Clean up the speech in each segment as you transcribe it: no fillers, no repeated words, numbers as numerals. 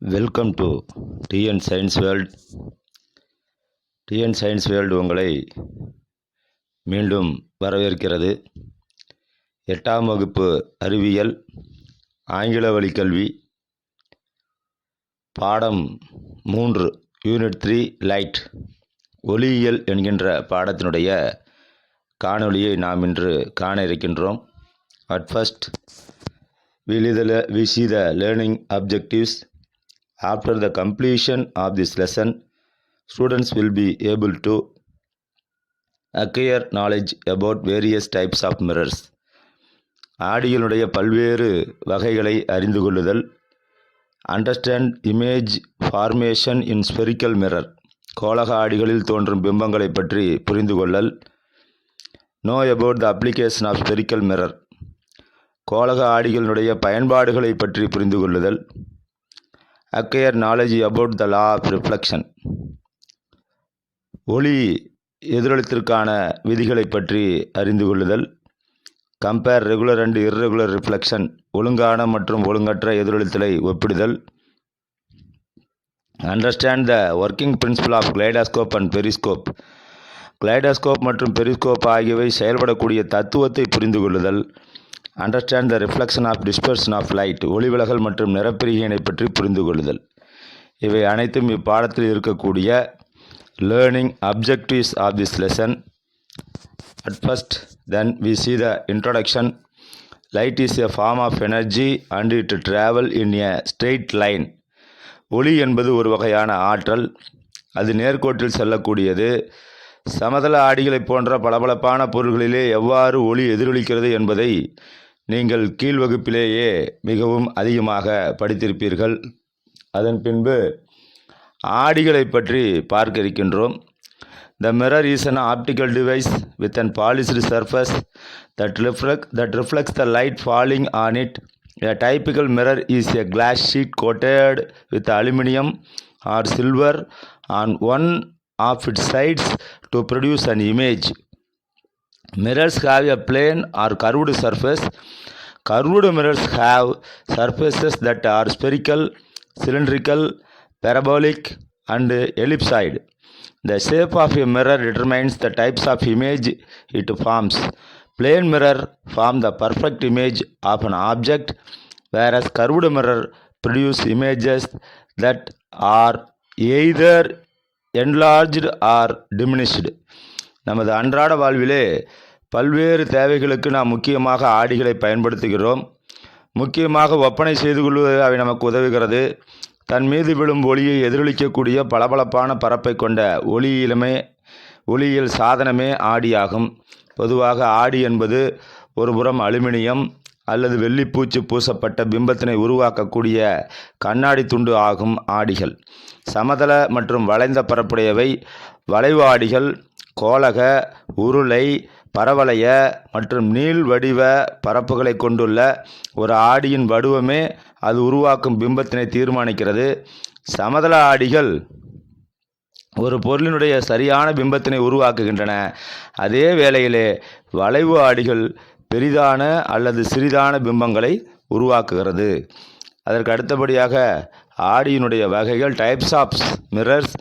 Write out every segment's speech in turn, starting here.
Welcome to TN science world. TN science world உங்களை மீண்டும் வரவேற்கிறது. 8ஆம் வகுப்பு அறிவியல் ஆங்கில வழி கல்வி பாடம் 3 யூனிட் 3 லைட் ஒளியியல் என்கின்ற பாடத்தினுடைய காணொளியை நாம் இன்று காண இருக்கின்றோம். At first we see the learning objectives. After the completion of this lesson, students will be able to acquire knowledge about various types of mirrors. ஆடிகளுடைய பல்வேறு வகைகளை அறிந்து கொள்ளுதல். Understand image formation in spherical mirror. கோளக ஆடிகளில் தோன்றும் பிம்பங்களை பற்றி புரிந்து கொள்ளல். Know about the application of spherical mirror. கோளக ஆடிகளினுடைய பயன்பாடுகளை பற்றி புரிந்து கொள்ளுதல். Acquire knowledge about the law of reflection. ஒளி எதிரொலித்திற்கான விதிகளை பற்றி அறிந்து கொள்ளுதல். Compare regular and irregular reflection. ஒழுங்கான மற்றும் ஒழுங்கற்ற எதிரொலித்தலை ஒப்பிடுதல். Understand the working principle of kaleidoscope and periscope. kaleidoscope மற்றும் periscope ஆகியவை செயல்படக்கூடிய தத்துவத்தை புரிந்து கொள்ளுதல். Understand the reflection of dispersion of light. ஒளிவிலகல் மற்றும் நிறப்பிரிகையினை பற்றி புரிந்து கொள்ளுதல். இவை அனைத்தும் இப்பாடத்தில் இருக்கக்கூடிய learning objectives of this lesson. At first, then we see the introduction. Light is a form of energy and it travel in a straight line. ஒளி என்பது ஒரு வகையான ஆற்றல், அது நேர்கோட்டில் செல்லக்கூடியது. சமதள ஆடிகளை போன்ற பளபளப்பான பொருள்களிலே எவ்வாறு ஒளி எதிரொலிக்கிறது என்பதை நீங்கள் கீழ் வகுப்பிலேயே மிகவும் அதிகமாக படித்திருப்பீர்கள். அதன் பின்பு ஆடிகளை பற்றி பார்க்க இருக்கின்றோம். The mirror is an optical device with an polished surface that reflects the light falling on it. A typical mirror is a glass sheet coated with aluminum or silver on one of its sides to produce an image. Mirrors have a plane or curved surface. Curved mirrors have surfaces that are spherical, cylindrical, parabolic, and ellipsoid. The shape of a mirror determines the types of image it forms. Plane mirror form the perfect image of an object, whereas curved mirror produce images that are either enlarged or diminished. நமது அன்றாட வாழ்விலே பல்வேறு தேவைகளுக்கு நாம் முக்கியமாக ஆடிகளை பயன்படுத்துகிறோம். முக்கியமாக ஒப்பனை செய்து கொள்வது அவை நமக்கு உதவுகிறது. தன் மீது விழும் ஒளியை எதிரொலிக்கக்கூடிய பளபளப்பான பரப்பை கொண்ட ஒளியியல் சாதனமே ஆடியாகும். பொதுவாக ஆடி என்பது ஒரு புறம் அலுமினியம் அல்லது வெள்ளிப்பூச்சு பூசப்பட்ட பிம்பத்தினை உருவாக்கக்கூடிய கண்ணாடி துண்டு ஆகும் ஆடிகள். சமதள மற்றும் வளைந்த பரப்புடையவை வளைவு ஆடிகள். கோளக, உருளை, பரவளைய மற்றும் நீள் வடிவ பரப்புகளை கொண்டுள்ள ஒரு ஆடியின் வடிவமே அது உருவாக்கும் பிம்பத்தினை தீர்மானிக்கிறது. சமதள ஆடிகள் ஒரு பொருளினுடைய சரியான பிம்பத்தினை உருவாக்குகின்றன. அதே வேளையிலே வளைவு ஆடிகள் பெரிதான அல்லது சிறிதான பிம்பங்களை உருவாக்குகிறது. அதற்கு அடுத்தபடியாக ஆடியினுடைய வகைகள் டைப்ஸ் ஆஃப் மிரர்ஸ்.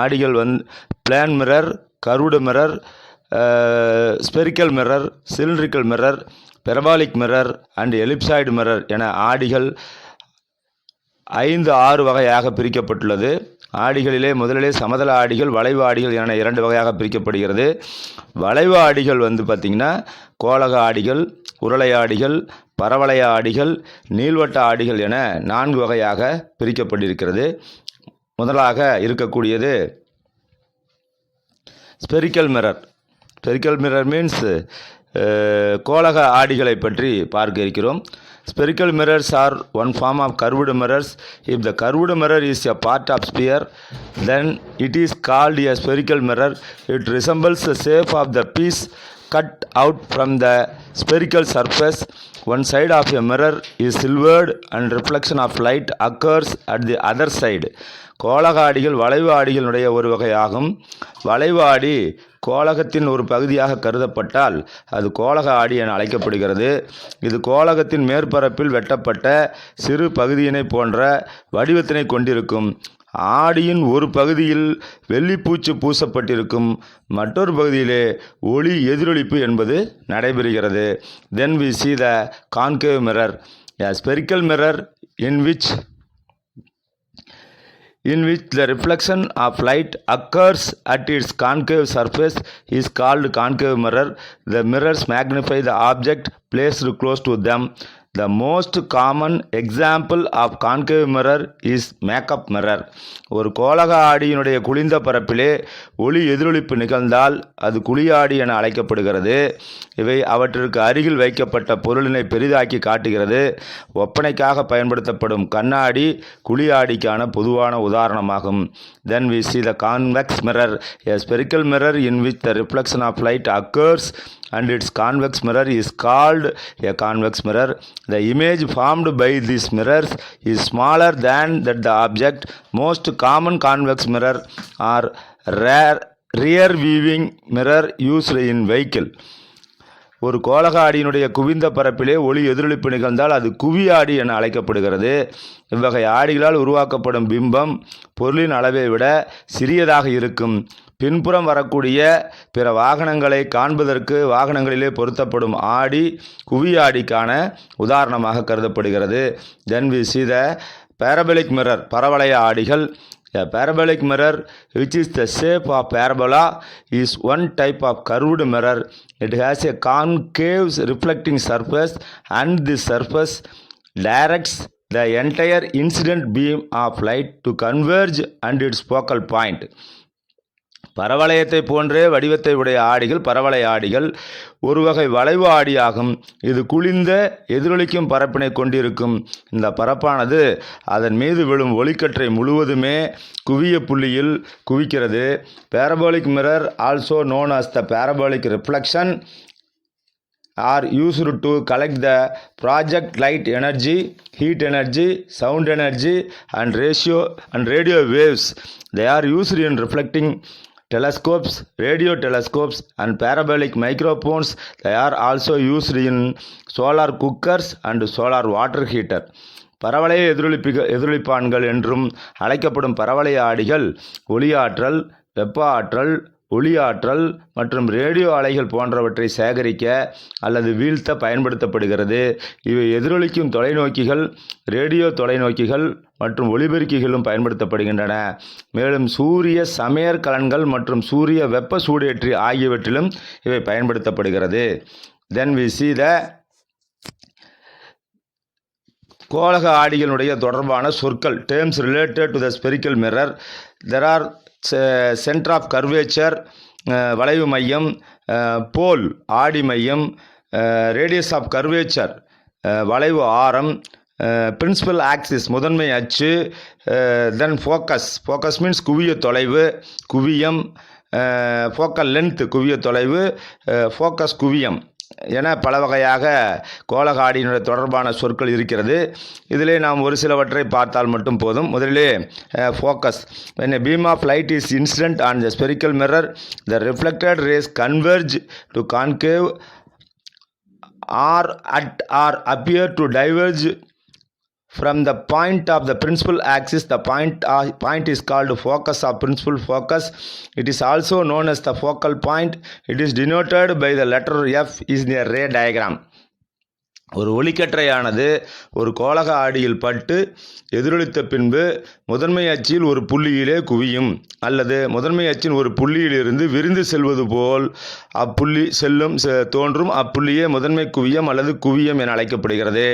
ஆடிகள் plane mirror, curved mirror, spherical mirror, cylindrical mirror, parabolic mirror and ellipsoid mirror என ஆடிகள் 5-6 வகையாக பிரிக்கப்பட்டுள்ளது. ஆடிகளிலே முதலிலே சமதள ஆடிகள், வளைவு ஆடிகள் என 2 வகையாக பிரிக்கப்படுகிறது. வளைவு ஆடிகள் பார்த்திங்கன்னா கோளக ஆடிகள், உருளை ஆடிகள், பரவளைய ஆடிகள், நீள்வட்ட ஆடிகள் என 4 வகையாக பிரிக்கப்பட்டிருக்கிறது. முதலாக இருக்கக்கூடியது spherical mirror. Spherical mirror means கோளக ஆடிகளை பற்றி பார்க்க இருக்கிறோம். Spherical mirrors are one form of curved mirrors. If the curved mirror is a part of sphere, then it is called a spherical mirror. It resembles the shape of the piece cut out from the spherical surface. One side of a mirror is silvered and reflection of light occurs at the other side. கோளக ஆடிகள் வளைவு ஆடிகளுடைய ஒரு வகையாகும். வளைவு ஆடி கோளகத்தின் ஒரு பகுதியாக கருதப்பட்டால் அது கோளக ஆடி என அழைக்கப்படுகிறது. இது கோளகத்தின் மேற்பரப்பில் வெட்டப்பட்ட சிறு பகுதியினை போன்ற வடிவத்தினை கொண்டிருக்கும். ஆடியின் ஒரு பகுதியில் வெள்ளிப்பூச்சு பூசப்பட்டிருக்கும், மற்றொரு பகுதியிலே ஒளி எதிரொலிப்பு என்பது நடைபெறுகிறது. Then we see the concave mirror, a spherical mirror in which the reflection of light occurs at its concave surface is called concave mirror. The mirrors magnify the object placed close to them. The most common example of concave mirror is makeup mirror. ஒரு கோளக ஆடியினுடைய குளிர்ந்த பரப்பிலே ஒளி எதிரொலிப்பு நிகழ்ந்தால் அது குழியாடி என அழைக்கப்படுகிறது. இவை அவற்றிற்கு அருகில் வைக்கப்பட்ட பொருளினை பெரிதாக்கி காட்டுகிறது. ஒப்பனைக்காக பயன்படுத்தப்படும் கண்ணாடி குழியாடிக்கான பொதுவான உதாரணமாகும். Then we see the convex mirror, a spherical mirror in which the reflection of light occurs and its convex mirror is called a convex mirror. The image formed by these mirrors is smaller than that the object. Most common convex mirror are rear viewing mirror used in vehicle. ஒரு கோளக ஆடியினுடைய குவிந்த பரப்பிலே ஒளி எதிரொலிப்பு நிகழ்ந்தால் அது குவி ஆடி என அழைக்கப்படுகிறது. இவ்வகை ஆடிகளால் உருவாக்கப்படும் பிம்பம் பொருளின் அளவை விட சிறியதாக இருக்கும். பின்புறம் வரக்கூடிய பிற வாகனங்களை காண்பதற்கு வாகனங்களிலே பொருத்தப்படும் ஆடி குவி ஆடிக்கான உதாரணமாக கருதப்படுகிறது. Then we see the parabolic mirror, பரவளைய ஆடிகள். A parabolic mirror, which is the shape of parabola, is one type of curved mirror. It has a concave reflecting surface, and this surface directs the entire incident beam of light to converge at its focal point. பரவளையத்தை போன்றே வடிவத்தை உடைய ஆடிகள் பரவளைய ஆடிகள் ஒரு வகை வளைவு ஆடியாகும். இது குளிர்ந்த எதிரொலிக்கும் பரப்பினை கொண்டிருக்கும். இந்த பரப்பானது அதன் மீது விழும் ஒளிக்கற்றை முழுவதுமே குவிய புள்ளியில் குவிக்கிறது. parabolic mirror, also known as the parabolic reflection, are used to collect the project light energy, heat energy, sound energy and radio waves. They are used in reflecting telescopes, radio telescopes and parabolic microphones. They are also used in solar cookers and solar water heater. பரவளைய எதிரொலிப்பான்கள் என்றும் அழைக்கப்படும் பரவளைய ஆடிகள் ஒளியாற்றல், வெப்ப ஆற்றல், ஒளியாற்றல் மற்றும் radio அலைகள் போன்றவற்றை சேகரிக்க அல்லது வீழ்த்த பயன்படுத்தப்படுகிறது. இவை எதிரொலிக்கும் தொலைநோக்கிகள், ரேடியோ தொலைநோக்கிகள் மற்றும் ஒளிபெருக்கிகளும் பயன்படுத்தப்படுகின்றன. மேலும் சூரிய சமையற்கலன்கள் மற்றும் சூரிய வெப்ப சூடேற்றி ஆகியவற்றிலும் இவை பயன்படுத்தப்படுகிறது. Then we see the கோளக ஆடிகளுடைய தொடர்பான சொற்கள், terms related to the spherical mirror. There are center of curvature, வளைவு மையம், போல் ஆடி மையம், radius of curvature வளைவு ஆரம், principal axis முதன்மை அச்சு, then focus means குவிய தொலைவு, குவியம், focal length குவிய தொலைவு, focus குவியம் என பல வகையாக கோளக ஆடியினுடைய தொடர்பான சொற்கள் இருக்கிறது. இதிலே நாம் ஒரு சிலவற்றை பார்த்தால் மட்டும் போதும். முதலிலே focus. When a beam of light is incident on the spherical mirror, the reflected rays converge to concave or appear to diverge from the point of the principal axis. The point is called focus of principal focus. It is also known as the focal point. It is denoted by the letter F in the ray diagram. ஒரு ஒளிக்கற்றையானது ஒரு கோளக ஆடியில் பட்டு எதிரொலித்த பின்பு முதன்மை அச்சில் ஒரு புள்ளியிலே குவியும் அல்லது முதன்மை அச்சின் ஒரு புள்ளியிலிருந்து விரிந்து செல்வது போல் அப்புள்ளி தோன்றும். அப்புள்ளியே முதன்மை குவியம் அல்லது குவியம் என அழைக்கப்படுகிறது.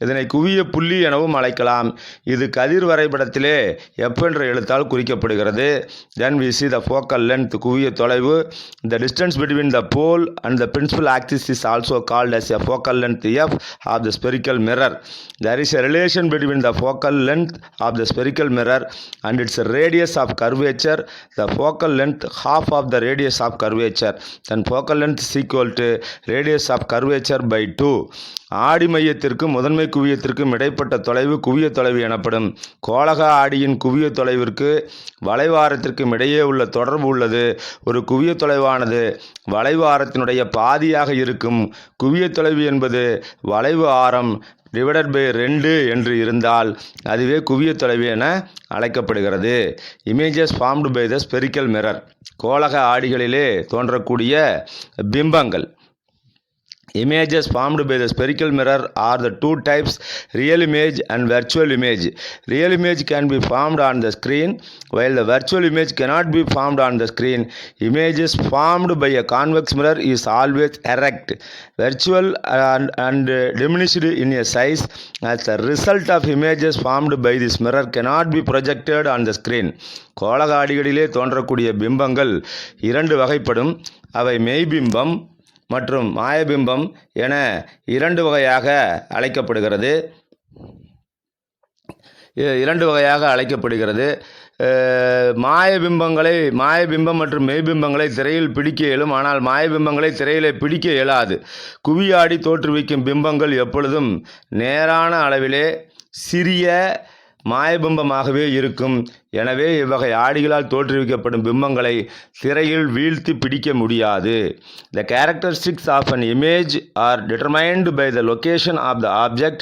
இதனை குவிய புள்ளி எனவும் அழைக்கலாம். இது கதிர் வரைபடத்திலே F என்ற எழுத்தால் குறிக்கப்படுகிறது. Then we see the focal length, குவிய தொலைவு. The distance between the pole and the principal axis is also called as a focal length F. of the spherical mirror. There is a relation between the focal length of the spherical mirror and its radius of curvature. The focal length half of the radius of curvature. Then focal length is equal to radius of curvature by 2. ஆடி மையத்திற்கும் முதன்மை குவியத்திற்கும் இடைப்பட்ட தொலைவு குவிய தொலைவு எனப்படும். கோளக ஆடியின் குவிய தொலைவிற்கு வளைவாரத்திற்கும் இடையே உள்ள தொடர்பு உள்ளது. ஒரு குவிய தொலைவானது வளைவாரத்தினுடைய பாதியாக இருக்கும். குவிய தொலைவு என்பது வளைவு ஆரம் டிவைடட் பை 2 என்று இருந்தால் அதுவே குவிய தொலைவு என அழைக்கப்படுகிறது. Images formed by the spherical mirror. கோளக ஆடிகளிலே தோன்றக்கூடிய பிம்பங்கள். Images formed by the spherical mirror are the two types, real image and virtual image. Real image can be formed on the screen, while the virtual image cannot be formed on the screen. Images formed by a convex mirror is always erect, virtual and diminished in a size. As the result of images formed by this mirror cannot be projected on the screen. கோளக ஆடிகளிலே தோன்றக்கூடிய பிம்பங்கள் 2 வகைப்படும். அவை மெய்பிம்பம் மற்றும் மாயபிம்பம் என 2 வகையாக அழைக்கப்படுகிறது. மாயபிம்பம் மற்றும் மெய்பிம்பங்களை திரையில் பிடிக்க இயலும். ஆனால் மாயபிம்பங்களை திரையிலே பிடிக்க இயலாது. குவியாடி தோற்றுவிக்கும் பிம்பங்கள் எப்பொழுதும் நேரான அளவிலே சிறிய மாயபிம்பமாகவே இருக்கும். எனவே இவ்வகை ஆடிகளால் தோற்றுவிக்கப்படும் பிம்பங்களை திரையில் வீழ்த்தி பிடிக்க முடியாது. The characteristics of an image are determined by the location of the object.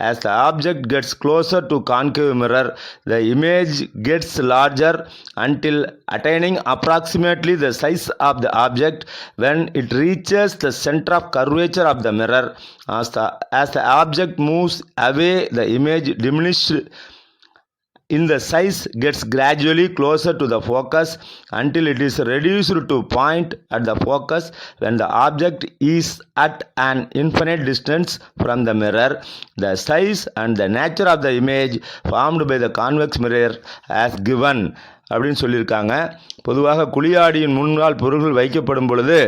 As the object gets closer to concave mirror, the image gets larger until attaining approximately the size of the object. When it reaches the center of curvature of the mirror, as the object moves away, the image diminishes in the size gets gradually closer to the focus until it is reduced to point at the focus. When the object is at an infinite distance from the mirror, the size and the nature of the image formed by the convex mirror as given அப்படின்னு சொல்லியிருக்காங்க. பொதுவாக குழியாடியின் முன்னால் பொருள்கள் வைக்கப்படும் பொழுது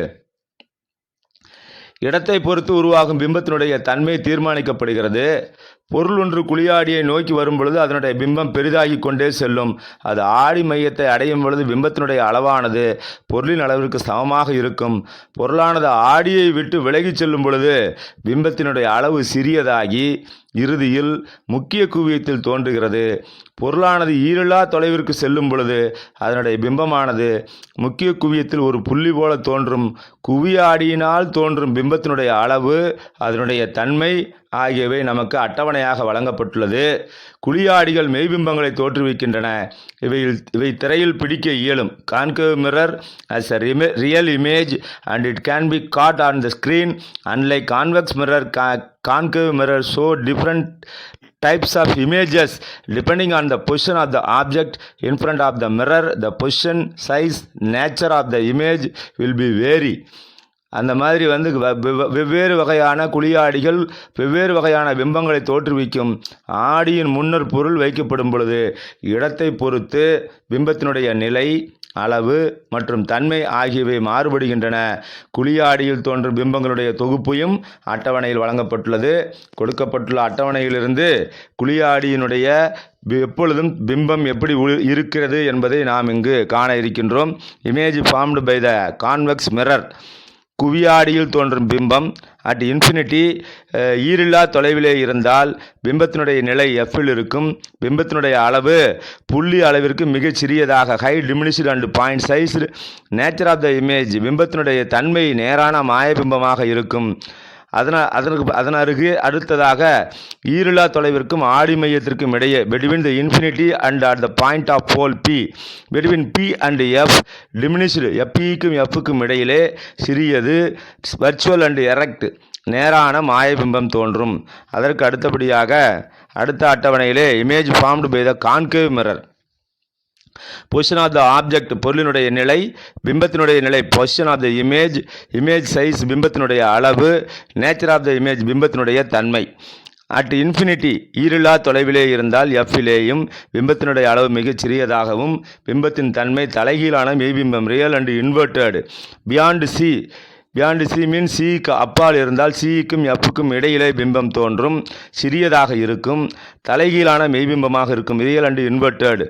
இடத்தை பொறுத்து உருவாகும் பிம்பத்தினுடைய தன்மை தீர்மானிக்கப்படுகிறது. பொருள் ஒன்று குழியாடியை நோக்கி வரும் பொழுது அதனுடைய பிம்பம் பெரிதாகி கொண்டே செல்லும். அது ஆடி மையத்தை அடையும் பொழுது பிம்பத்தினுடைய அளவானது பொருளின் அளவிற்கு சமமாக இருக்கும். பொருளானது ஆடியை விட்டு விலகி செல்லும் பொழுது பிம்பத்தினுடைய அளவு சிறியதாகி இறுதியில் முக்கிய குவியத்தில் தோன்றுகிறது. பொருளானது ஈரில்லா தொலைவிற்கு செல்லும் பொழுது அதனுடைய பிம்பமானது முக்கிய குவியத்தில் ஒரு புள்ளி போல தோன்றும். குவிய ஆடியினால் தோன்றும் பிம்பத்தினுடைய அளவு, அதனுடைய தன்மை ஆகியவை நமக்கு அட்டவணையாக வழங்கப்பட்டுள்ளது. குழியாடிகள் மெய்பிம்பங்களை தோற்றுவிக்கின்றன. இவை திரையில் பிடிக்க இயலும். Concave mirror as a real image and it can be caught on the screen. Unlike convex mirror, concave mirror show different types of images depending on the position of the object in front of the mirror. The position, size, nature of the image will be vary. அந்த மாதிரி வெவ்வேறு வகையான குழியாடிகள் வெவ்வேறு வகையான பிம்பங்களை தோற்றுவிக்கும். ஆடியின் முன்னர் பொருள் வைக்கப்படும் பொழுது இடத்தை பொறுத்து பிம்பத்தினுடைய நிலை, அளவு மற்றும் தன்மை ஆகியவை மாறுபடுகின்றன. குழியாடியில் தோன்றும் பிம்பங்களுடைய தொகுப்பையும் அட்டவணையில் வழங்கப்பட்டுள்ளது. கொடுக்கப்பட்டுள்ள அட்டவணையிலிருந்து குழியாடியினுடைய எப்பொழுதும் பிம்பம் எப்படி இருக்கிறது என்பதை நாம் இங்கு காண இருக்கின்றோம். Image formed by the convex mirror. குவியாடியில் தோன்றும் பிம்பம் அட் இன்ஃபினிட்டி ஈரில்லா தொலைவிலே இருந்தால் பிம்பத்தினுடைய நிலை எஃப்பில் இருக்கும். பிம்பத்தினுடைய அளவு புள்ளி அளவிற்கு மிகச் சிறியதாக high diminished and point sized. Nature of the image விம்பத்தினுடைய தன்மை நேரான மாயபிம்பமாக இருக்கும். அதன் அருகே அடுத்ததாக ஈரில்லா தொலைவிற்கும் ஆடி மையத்திற்கும் இடையே between the infinity and at the point of pole P, between P and F, diminished P-க்கும் F-க்கும் இடையிலே சிறியது virtual and erect நேரான மாயபிம்பம் தோன்றும். அதற்கு அடுத்தபடியாக அடுத்த அட்டவணையிலே image formed by the concave mirror. Position of the object பொருளினுடைய நிலை, பிம்பத்தினுடைய நிலை position of the image, image size பிம்பத்தினுடைய அளவு, நேச்சர் ஆஃப் த இமேஜ் பிம்பத்தினுடைய தன்மை. அட் இன்ஃபினிட்டி ஈரில்லா தொலைவிலே இருந்தால் எஃப்பிலேயும் பிம்பத்தினுடைய அளவு மிகச் சிறியதாகவும் பிம்பத்தின் தன்மை தலைகீழான மெய்பிம்பம் real and inverted. Beyond C beyond C mean சிக்கு அப்பால் இருந்தால் சிக்கும் எஃப்க்கும் இடையிலே பிம்பம் தோன்றும், சிறியதாக இருக்கும், தலைகீழான மெய்பிம்பமாக இருக்கும். Real and inverted.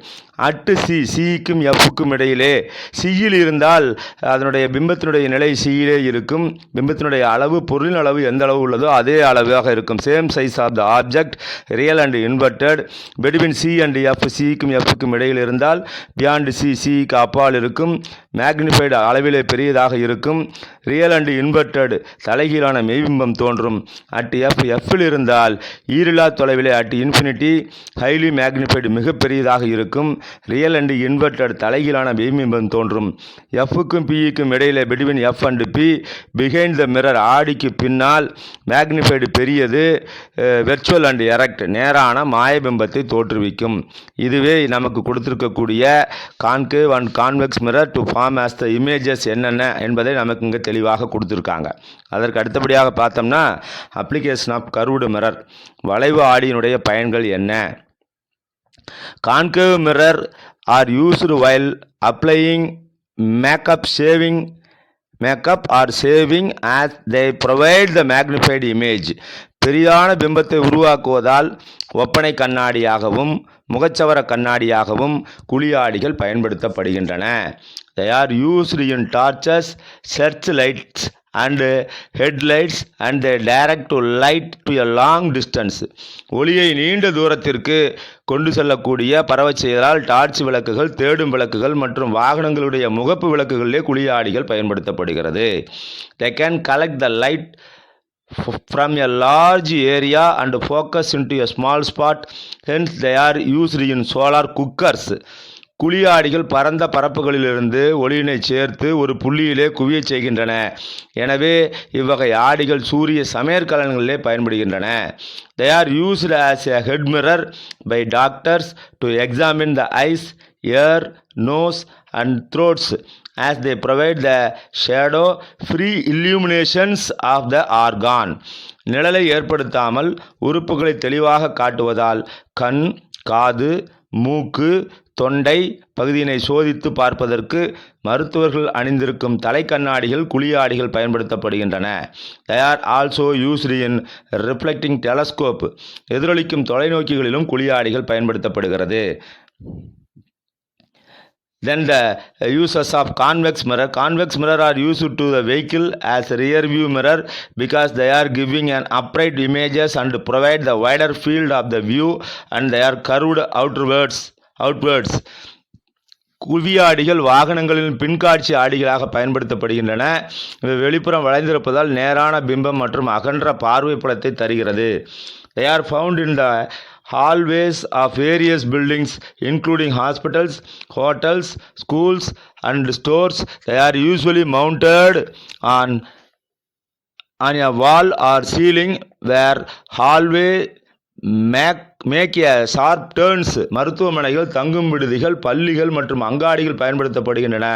அட்டு சிக்கும் எஃப்க்கும் இடையிலே சியில் இருந்தால் அதனுடைய பிம்பத்தினுடைய நிலை சியிலே இருக்கும். பிம்பத்தினுடைய அளவு பொருளின் அளவு எந்த அளவு உள்ளதோ அதே அளவாக இருக்கும். Same size of the object. Real and inverted. Between C and F சிக்கும் எஃப்க்கும் இடையில் இருந்தால் பியாண்ட் சிக்கு அப்பால் இருக்கும், மேக்னிஃபைடு அளவிலே பெரியதாக இருக்கும். Real and inverted. தலைகீழான மெய்பிம்பம் தோன்றும். அட் எஃப்பில் இருந்தால் ஈரிலா தொலைவிலே அட் இன்ஃபினிட்டி ஹைலி மேக்னிஃபைடு மிகப்பெரியதாக இருக்கும். Real and inverted. தலைகீழான மெய்பிம்பம் தோன்றும். எஃப்க்கும் பிக்கும் இடையிலே between F and P behind the mirror ஆடிக்கு பின்னால் மேக்னிஃபைடு பெரியது. Virtual and erect. நேரான மாயபிம்பத்தை தோற்றுவிக்கும். இதுவே நமக்கு கொடுத்திருக்கக்கூடிய concave and convex mirror to form as the images என்னென்ன என்பதை நமக்கு இங்கே தெளிவாக கொடுத்துருக்காங்க. அதற்கு அடுத்தபடியாக பார்த்தோம்னா அப்ளிகேஷன் ஆஃப் கர்வ்டு மிரர். வளைவு ஆடியினுடைய பயன்கள் என்ன? Concave mirror R used while applying makeup R saving as they provide the magnified image. பெரிதான பிம்பத்தை உருவாக்குவதால் ஒப்பனை கண்ணாடியாகவும் முகச்சவர கண்ணாடியாகவும் குழியாடிகள் பயன்படுத்தப்படுகின்றன. They are used in torches, searchlights and headlights and they direct to light to a long distance. ஒளியை நீண்ட தூரத்திற்கு கொண்டு செல்லக்கூடிய பரவச் செய்தால் டார்ச் விளக்குகள், தேடும் விளக்குகள் மற்றும் வாகனங்களுடைய முகப்பு விளக்குகளிலே குழியாடிகள் பயன்படுத்தப்படுகிறது. They can collect the light from a large area and focus into a small spot. Hence they are used in solar cookers. குழியாடிகள் பரந்த பரப்புகளிலிருந்து ஒளியினை சேர்த்து ஒரு புள்ளியிலே குவியச் செய்கின்றன. எனவே இவ்வகை ஆடிகள் சூரிய சமையற்கலன்களிலே பயன்படுகின்றன. They are used as a head mirror by doctors to examine the eyes, ear, nose and throats as they provide the shadow free illuminations of the organ. நிழலை ஏற்படுத்தாமல் உறுப்புகளை தெளிவாக காட்டுவதால் கண், காது, மூக்கு, தொண்டை பகுதியினை சோதித்து பார்ப்பதற்கு மருத்துவர்கள் அணிந்திருக்கும் தலைக்கண்ணாடிகள் குழியாடிகள் பயன்படுத்தப்படுகின்றன. They are also used in reflecting telescope. எதிரொலிக்கும் தொலைநோக்கிகளிலும் குழியாடிகள் பயன்படுத்தப்படுகிறது. Then the uses of convex mirror. Convex mirror are used to the vehicle as rear view mirror because they are giving an upright images and provide the wider field of the view and they are curved outwards. குவியாடிகள் வாகனங்களின் பின்காட்சி ஆடிகளாக பயன்படுத்தப்படுகின்றன. இவை வெளிப்புறம் வளைந்திருப்பதால் நேரான பிம்பம் மற்றும் அகன்ற பார்வை புலத்தை தருகிறது. They are found in the hallways of various buildings including hospitals, hotels, schools and stores. They are usually mounted on a wall or ceiling where hallway make a sharp turns. மருத்துவமனைகள், தங்கும் விடுதிகள், பள்ளிகள் மற்றும் அங்காடிகள் பயன்படுத்தப்படுகின்றன.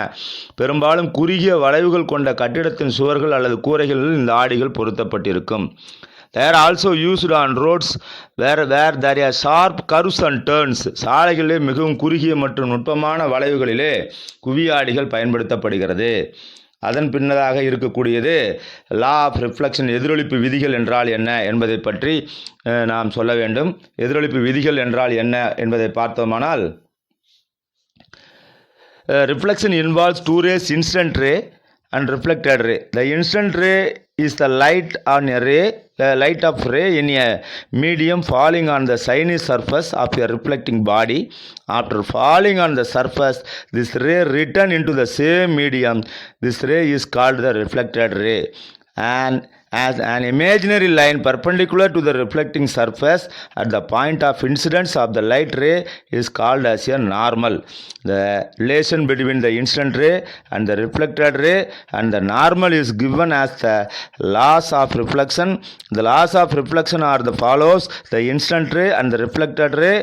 பெரும்பாலும் குறுகிய வளைவுகள் கொண்ட கட்டிடத்தின் சுவர்கள் அல்லது கூரைகளில் இந்த ஆடிகள் பொருத்தப்பட்டிருக்கும். They are also used on roads where there are sharp curves and turns. சாலைகளிலே மிகவும் குறுகிய மற்றும் நுட்பமான வளைவுகளிலே குவியாடிகள் பயன்படுத்தப்படுகிறது. அதன் பின்னதாக இருக்கக்கூடியது லா ஆஃப் ரிஃப்ளெக்ஷன். எதிரொலிப்பு விதிகள் என்றால் என்ன என்பதை பற்றி நாம் சொல்ல வேண்டும். எதிரொலிப்பு விதிகள் என்றால் என்ன என்பதை பார்த்தோமானால், reflection involves two rays, instant ray and reflected ray. The instant ray is the light of ray in a medium falling on the shiny surface of a reflecting body. After falling on the surface, this ray return into the same medium. This ray is called the reflected ray. And as an imaginary line perpendicular to the reflecting surface at the point of incidence of the light ray is called as a normal. The relation between the incident ray and the reflected ray and the normal is given as the laws of reflection. The laws of reflection are the follows: the incident ray and the reflected ray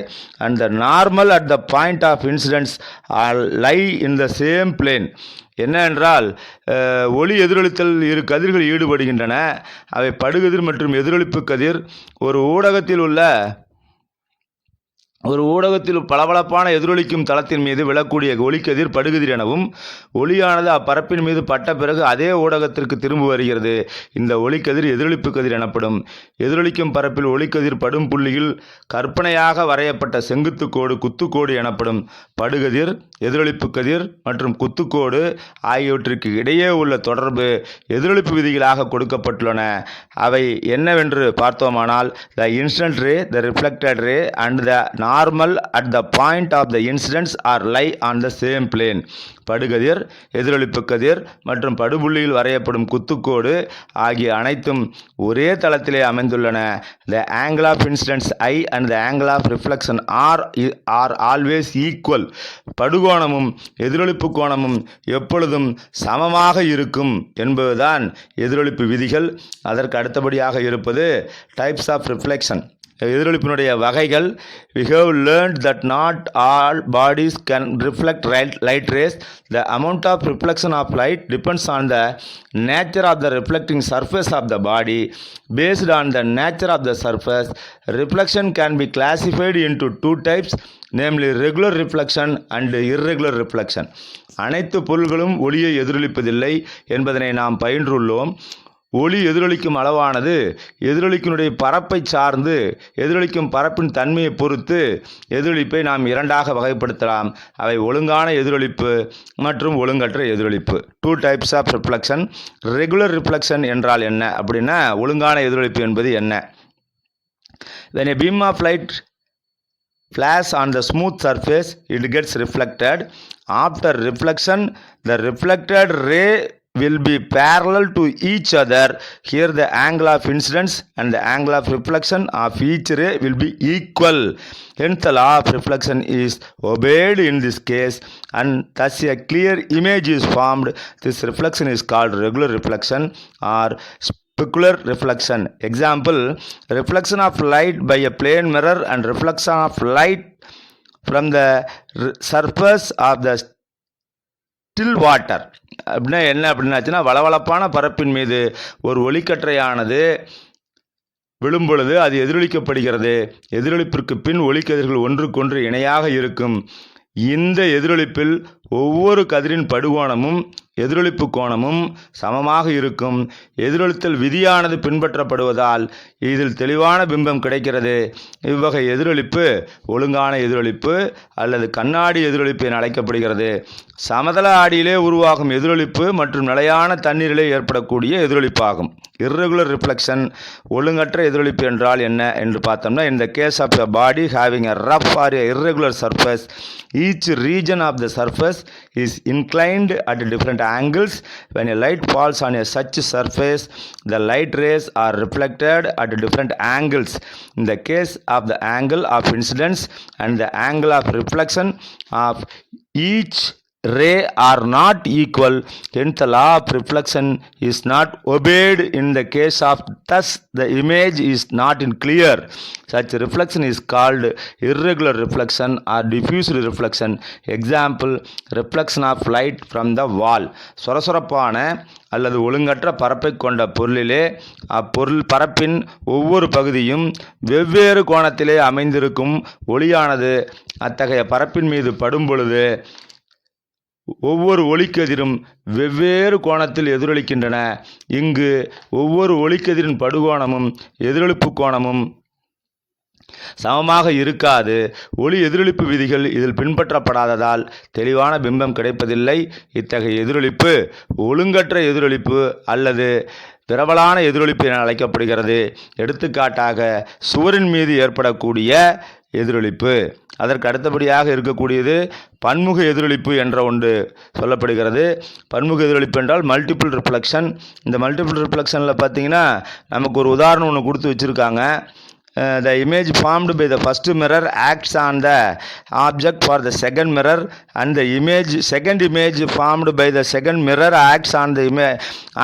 and the normal at the point of incidence are lie in the same plane. என்ன என்றால், ஒளி எதிரொலித்தல் இரு கதிர்கள் ஈடுபடுகின்றன. அவை படுகதிர் மற்றும் எதிரொலிப்பு கதிர். ஒரு ஊடகத்தில் உள்ள ஒரு ஊடகத்தில் பளபளப்பான எதிரொலிக்கும் தளத்தின் மீது விழக்கூடிய ஒளிக்கதிர் படுகதிர் எனவும், ஒளியானது அப்பரப்பின் மீது பட்ட பிறகு அதே ஊடகத்திற்கு திரும்ப வருகிறது. இந்த ஒளிக்கதிர் எதிரொலிப்பு கதிர் எனப்படும். எதிரொலிக்கும் பரப்பில் ஒளிக்கதிர் படும் புள்ளியில் கற்பனையாக வரையப்பட்ட செங்குத்து கோடு குத்துக்கோடு எனப்படும். படுகதிர், எதிரொலிப்பு கதிர் மற்றும் குத்துக்கோடு ஆகியவற்றிற்கு இடையே உள்ள தொடர்பு எதிரொலிப்பு விதிகளாக கொடுக்கப்பட்டுள்ளன. அவை என்னவென்று பார்த்தோமானால், the incident ray, the reflected ray and the normal at the point of the incidence or lie on the same plane. படுகதிர், எதிரொலிப்பு கதிர் மற்றும் படுபுள்ளியில் வரையப்படும் குத்துக்கோடு ஆகிய அனைத்தும் ஒரே தளத்திலே அமைந்துள்ளன. The angle of incidence I and the angle of reflection R are always equal. படுகோணமும் எதிரொலிப்பு கோணமும் எப்பொழுதும் சமமாக இருக்கும் என்பதுதான் எதிரொலிப்பு விதிகள். அதற்கு அடுத்தபடியாக இருப்பது டைப்ஸ் ஆஃப் ரிஃப்ளெக்ஷன், எதிரொலிப்பினுடைய வகைகள். We have learned that not all bodies can reflect light rays. The amount of reflection of light depends on the nature of the reflecting surface of the body. Based on the nature of the surface, reflection can be classified into two types, namely regular reflection and irregular reflection. அனைத்து பொருள்களும் ஒளியை எதிரொலிப்பதில்லை என்பதனை நாம் பயின்றுள்ளோம். ஒளி எதிரொலிக்கும் அளவானது எதிரொலிக்கினுடைய பரப்பை சார்ந்து எதிரொலிக்கும் பரப்பின் தன்மையை பொறுத்து எதிரொலிப்பை நாம் இரண்டாக வகைப்படுத்தலாம். அவை ஒழுங்கான எதிரொலிப்பு மற்றும் ஒழுங்கற்ற எதிரொலிப்பு. 2 types of reflection. Regular reflection என்றால் என்ன அப்படின்னா, ஒழுங்கான எதிரொலிப்பு என்பது என்ன? When a beam of light flash on the smooth surface, it gets reflected. After reflection, the reflected ray will be parallel to each other. Here the angle of incidence and the angle of reflection of each ray will be equal. Hence the law of reflection is obeyed in this case, and thus a clear image is formed. This reflection is called regular reflection or specular reflection. Example, reflection of light by a plane mirror and reflection of light from the surface of the still water. அப்படின்னா என்ன அப்படின்னாச்சுன்னா, வளவளப்பான பரப்பின் மீது ஒரு ஒளிக்கற்றையானது விழும்பொழுது அது எதிரொலிக்கப்படுகிறது. எதிரொலிப்பிற்கு பின் ஒளிக்கதிர்கள் ஒன்றுக்கொன்று இணையாக இருக்கும். இந்த எதிரொலிப்பில் ஒவ்வொரு கதிரின் படுகோணமும் எதிரொலிப்பு கோணமும் சமமாக இருக்கும். எதிரொலித்தல் விதியானது பின்பற்றப்படுவதால் இதில் தெளிவான பிம்பம் கிடைக்கிறது. இவ்வகை எதிரொலிப்பு ஒழுங்கான எதிரொலிப்பு அல்லது கண்ணாடி எதிரொலிப்பு என அழைக்கப்படுகிறது. சமதள ஆடியிலே உருவாகும் எதிரொலிப்பு மற்றும் நிலையான தண்ணீரிலே ஏற்படக்கூடிய எதிரொலிப்பாகும். irregular reflection, ஒழுங்கற்ற எதிரொலிப்பு என்றால் என்ன என்று பார்த்தோம்னா, in the case of a body having a rough or a irregular surface, each region of the surface is inclined at different angles. When a light falls on a such surface, the light rays are reflected at different angles. In the case of the angle of incidence and the angle of reflection of each ray are not equal, hence the law of reflection is not obeyed in the case of, thus the image is not in clear. Such reflection is called irregular reflection or diffused reflection. Example, reflection of light from the wall. சொரசொரப்பான அல்லது ஒழுங்கற்ற பரப்பை கொண்ட பொருளிலே அப்பொருள் பரப்பின் ஒவ்வொரு பகுதியும் வெவ்வேறு கோணத்திலே அமைந்திருக்கும் ஒளியானது அத்தகைய பரப்பின் மீது படும் பொழுது ஒவ்வொரு ஒளிக்கதிரும் வெவ்வேறு கோணத்தில் எதிரொலிக்கின்றன. இங்கு ஒவ்வொரு ஒளிக்கதிரின் படுகோணமும் எதிரொலிப்பு கோணமும் சமமாக இருக்காது. ஒளி எதிரொலிப்பு விதிகள் இதில் பின்பற்றப்படாததால் தெளிவான பிம்பம் கிடைப்பதில்லை. இத்தகைய எதிரொலிப்பு ஒழுங்கற்ற எதிரொலிப்பு அல்லது விரவலான எதிரொலிப்பு என அழைக்கப்படுகிறது. எடுத்துக்காட்டாக, சுவரின் மீது ஏற்படக்கூடிய எதிரொலிப்பு. அதற்கு அடுத்தபடியாக இருக்கக்கூடியது பன்முக எதிரொலிப்பு என்ற ஒன்று சொல்லப்படுகிறது. பன்முக எதிரொலிப்பு என்றால் மல்டிபிள் ரிஃப்ளெக்ஷன். இந்த மல்டிபிள் ரிஃப்ளெக்ஷனில் பார்த்தீங்கன்னா, நமக்கு ஒரு உதாரணம் ஒன்று கொடுத்து வச்சுருக்காங்க. The image formed by the first mirror acts on the object for the second mirror, and the second image formed by the second mirror acts on the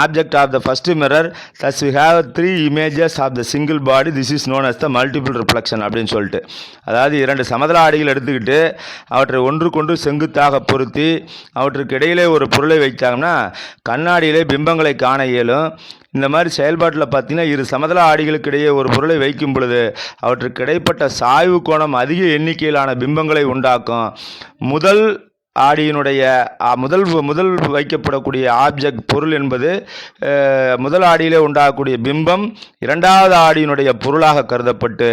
object of the first mirror. Thus we have 3 images of the single body. This is known as the multiple reflection அப்படின்னு சொல்லிட்டு, அதாவது 2 சமதள ஆடிகள் எடுத்துக்கிட்டு அவற்றை ஒன்றுக்கொன்று செங்குத்தாக பொருத்தி அவற்றுக்கு இடையிலே ஒரு பொருளை வைத்தாங்கன்னா கண்ணாடியிலே பிம்பங்களை காண இயலும். இந்த மாதிரி செயல்பாட்டில் பார்த்தீங்கன்னா இரு சமதள ஆடிகளுக்கு இடையே ஒரு பொருளை வைக்கும் பொழுது அவற்றுக்கு இடைப்பட்ட சாய்வு கோணம் அதிக எண்ணிக்கையிலான பிம்பங்களை உண்டாக்கும். முதல் ஆடியினுடைய முதல் வைக்கப்படக்கூடிய ஆப்ஜெக்ட் பொருள் என்பது முதல் ஆடியிலே உண்டாகக்கூடிய பிம்பம் இரண்டாவது ஆடியினுடைய பொருளாக கருதப்பட்டு